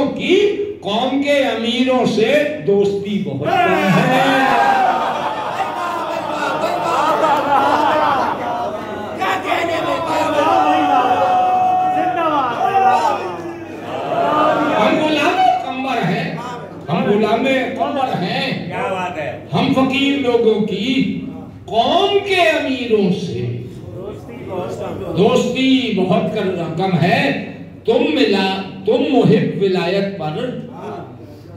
لوگوں کی قوم کے امیروں سے دوستی بہت کم ہے۔ قمر ہیں، کیا بات ہے، ہم فقیر لوگوں کی قوم کے امیروں سے دوستی بہت کم ہے۔ تم محب ولایت پر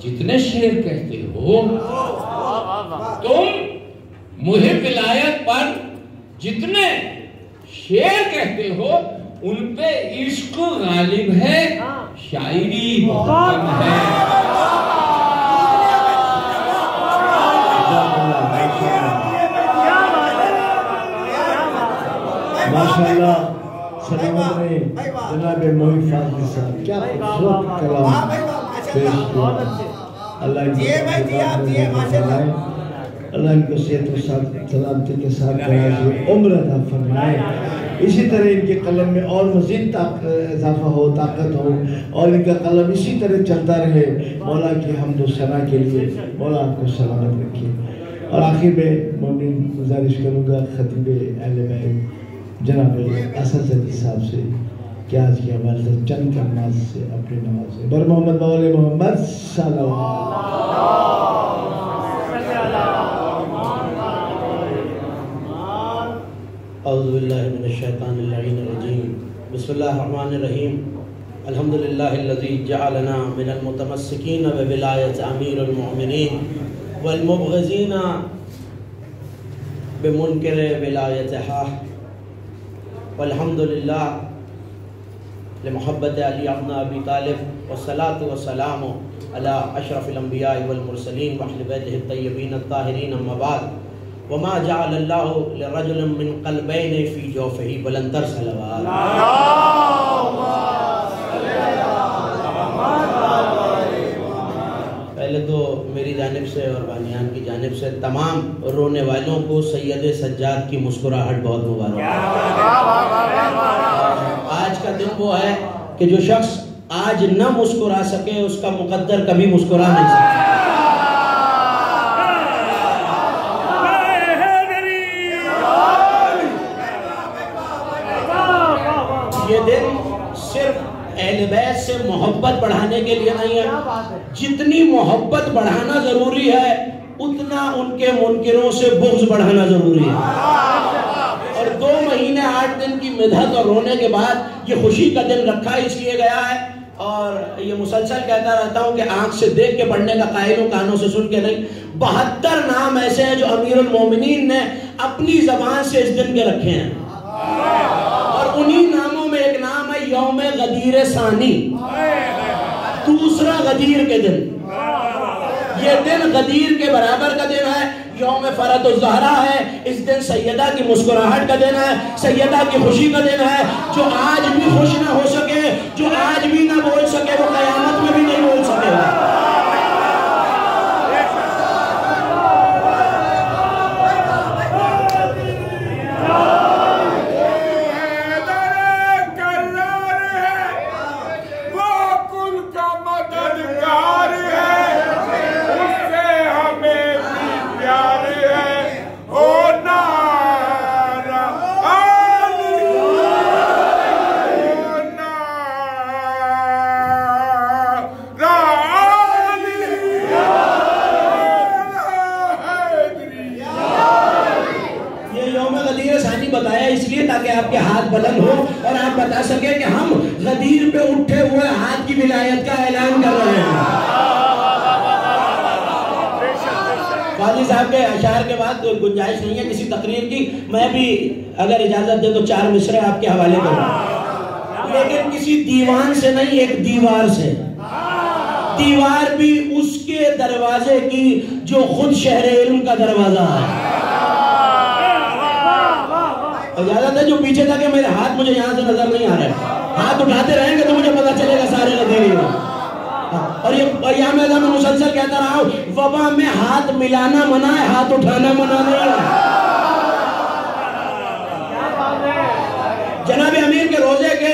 جتنے شعر کہتے ہو، تم محب ولایت پر جتنے شعر کہتے ہو، ان پہ عشق غالب ہے، شاعری بہت کم ہے۔ ماشاءاللہ سلامت رہے جناب محی فاضلی صاحب، کیا خوبصورت کلام پیش کیا۔ اللہ ان کو صحت و سلامتی کے ساتھ دراز عمر عطا فرمائے۔ اسی طرح ان کے قلم میں اور مزید اضافہ ہو، طاقت ہو، اور ان کا قلم اسی طرح چلتا رہے۔ مولا کی حمد و ثنا کے لیے مولا آپ کو سلامت رکھے۔ اور آخر میں مومن گزارش کروں گا خطیب اہل بیت جناب اسد علی صاحب سے کہ آج کی ہمارے ساتھ چند کلمات سے اپنے نواز سے بر محمد مولا محمد صلی اللہ اعوذ باللہ من الشیطان اللعین الرجیم، بسم اللہ الرحمن الرحیم۔ الحمدللہ الذی جعلنا من المتمسکین بولایت امیر المؤمنین والمبغضین بمنکر ولایتہ، والحمدللہ لمحبت علی ابن ابی طالب، والصلاة والسلام علی اشرف الانبیاء والمرسلین واہل بیتہ الطیبین الطاہرین، اما بعد، وما جعل اللہ لرجل من قلبین فی جوفہ، بلندر صلوات۔ پہلے تو میری جانب سے اور بانیان کی جانب سے تمام رونے والوں کو سید سجاد کی مسکراہٹ بہت مبارک۔ آج کا دن وہ ہے کہ جو شخص آج نہ مسکرا سکے اس کا مقدر کبھی مسکرا نہیں سکتا۔ یہ دن صرف اہل بیت سے محبت بڑھانے کے لیے نہیں ہے، جتنی محبت بڑھانا ضروری ہے اتنا ان کے منکروں سے بغض بڑھانا ضروری ہے۔ اور 2 مہینے 8 دن کی مدحت اور رونے کے بعد یہ خوشی کا دن رکھا اس لیے گیا ہے، اور یہ مسلسل کہتا رہتا ہوں کہ آنکھ سے دیکھ کے پڑھنے کا قائل ہوں، کانوں سے سن کے نہیں۔ 72 نام ایسے ہیں جو امیر المومنین نے اپنی زبان سے اس دن کے رکھے ہیں، اور انہی ناموں میں ایک نام ہے یوم غدیر ثانی، دوسرا غدیر کے دن۔ یہ دن غدیر کے برابر کا دن ہے، یوم فرد الزہرا ہے، اس دن سیدہ کی مسکراہٹ کا دن ہے، سیدہ کی خوشی کا دن ہے۔ جو آج بھی خوش نہ ہو سکے، جو آج بھی نہ بول سکے، وہ قیامت میں بھی نہیں بول سکے گا۔ بتایا اس لیے تاکہ آپ کے ہاتھ بلند ہو اور آپ بتا سکیں کہ ہم غدیر پہ اٹھے ہوئے ہاتھ کی ولایت کا اعلان کر رہے ہیں۔ قاضی صاحب کے اشعار کے بعد کوئی گنجائش نہیں ہے کسی تقریر کی، میں بھی اگر اجازت دے تو 4 مصرے آپ کے حوالے کروں، لیکن کسی دیوان سے نہیں، ایک دیوار سے۔ دیوار بھی اس کے دروازے کی جو خود شہر علم کا دروازہ ہے۔ اجازت ہے جو پیچھے تھا کہ میرے ہاتھ مجھے یہاں سے نظر نہیں آ رہے، ہاتھ اٹھاتے رہیں گے تو مجھے پتا چلے گا سارے غدیری ہیں۔ اور یہ ایام میں مسلسل کہتا رہا ہوں، وبا میں ہاتھ ملانا منع ہے، ہاتھ اٹھانا منع نہیں ہے۔ جناب امیر کے روزے کے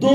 2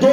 2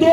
2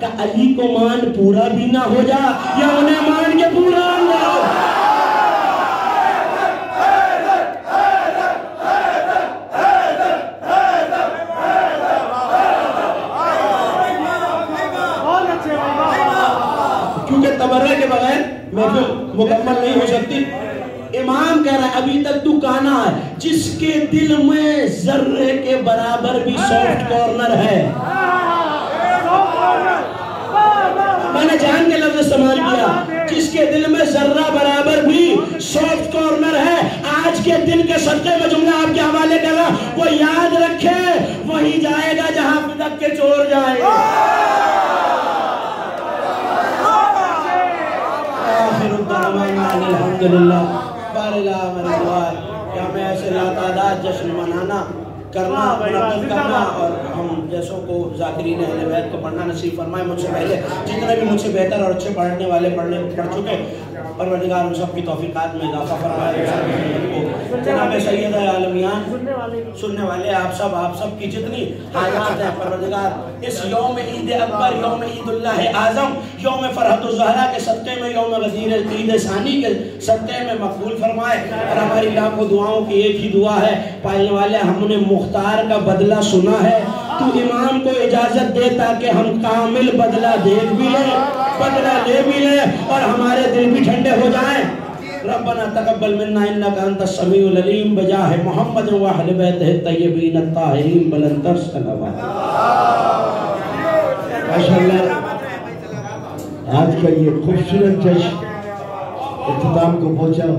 کہ علی کو مان پورا بھی نہ ہو جا یا انہیں مان کے پورا نہ ہو. کیونکہ تبرہ کے بغیر محفل مکمل نہیں ہو سکتی. امام کہہ رہا ہے ابھی تک تو کانا ہے جس کے دل میں ذرے کے برابر بھی سافٹ کارنر ہے. میں نے جان کے لفظ استعمال کیا, جس کے دل میں ذرہ برابر بھی سافٹ کارنر ہے. آج کے دن کے صدقے میں جملہ آپ کے حوالے کر رہا, وہ یاد رکھے وہی جائے گا جہاں بدعت کے چور جائیں گے. الحمدللہ بارگاہ مرضوات کہ ہمیں ایسے لاتعداد جشن منانا کرنا منعقد کرنا اور ہم جیسوں کو ذاکرین اہل بیت کو پڑھنا نصیب فرمائے. مجھ سے پہلے جتنے بھی مجھ سے بہتر اور اچھے پڑھنے والے پڑھ چکے, پروردگار ان سب کی توفیقات میں اضافہ فرمائے. جناب سید عالمیان سننے والے آپ سب کی جتنی حاجات ہیں پروردگار اس یوم عید اکبر, یوم عید اللہ اعظم, یوم فرحت الزہرا کے صدقے میں, یوم غدیر عید ثانی کے صدقے میں مقبول فرمائے. اور ہماری لاکھوں دعاؤں کی ایک ہی دعا ہے, پالنے والے ہم نے مختار کا بدلہ سنا ہے, تو امام کو اجازت دے تاکہ ہم کامل بدلہ دیکھ بھی لیں, بدلہ لے بھی لیں اور ہمارے دل بھی ٹھنڈے ہو جائیں. ربنا تقبل منا انك انت السميع العليم بجاه محمد واهل بيته الطيبين الطاهرين بلند الصلوات. ماشاءاللہ آج کا یہ خوبصورت جشن اختتام کو پہنچا,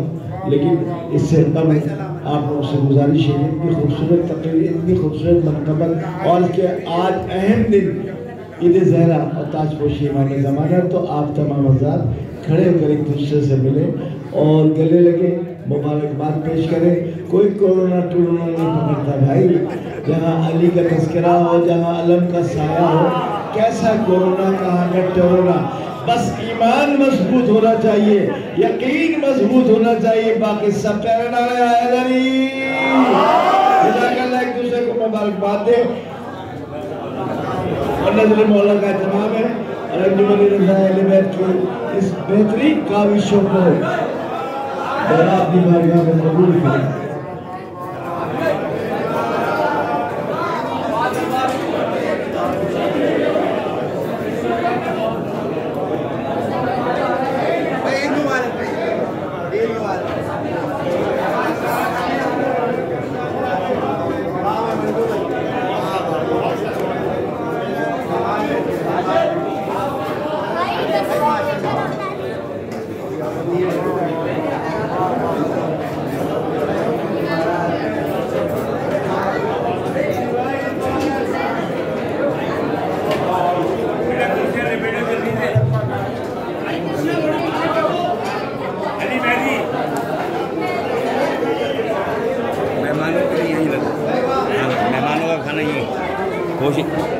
لیکن اس سے کم آپ لوگوں سے گزارش ہے اتنی خوبصورت تقریر, اتنی خوبصورت منقبت, اور کہ آج اہم دن عید زہرا اور تاج پوشی امام زمانہ, تو آپ تمام حضرات کھڑے ہو کر ایک دوسرے سے ملے اور گلے لگے, مبارکباد پیش کریں. کوئی کورونا ٹورونا نہیں پکڑتا بھائی, جہاں علی کا تذکرہ ہو, جہاں علم کا سایہ ہو, کیسا کورونا کہاں کا ٹورونا. بس ایمان مضبوط ہونا چاہیے, یقین مضبوط ہونا چاہیے, باقی سب کہنا ہے حیدری. جزاک اللہ, ایک دوسرے کو مبارکباد دے. اور نظر مولا کا اہتمام ہے اور انجمن رضا اہل بیت کی اس بہترین کاوشوں کو مولا اپنی بارگاہ میں قبول کرے. مہمانوں کا کھانا یہ کوشش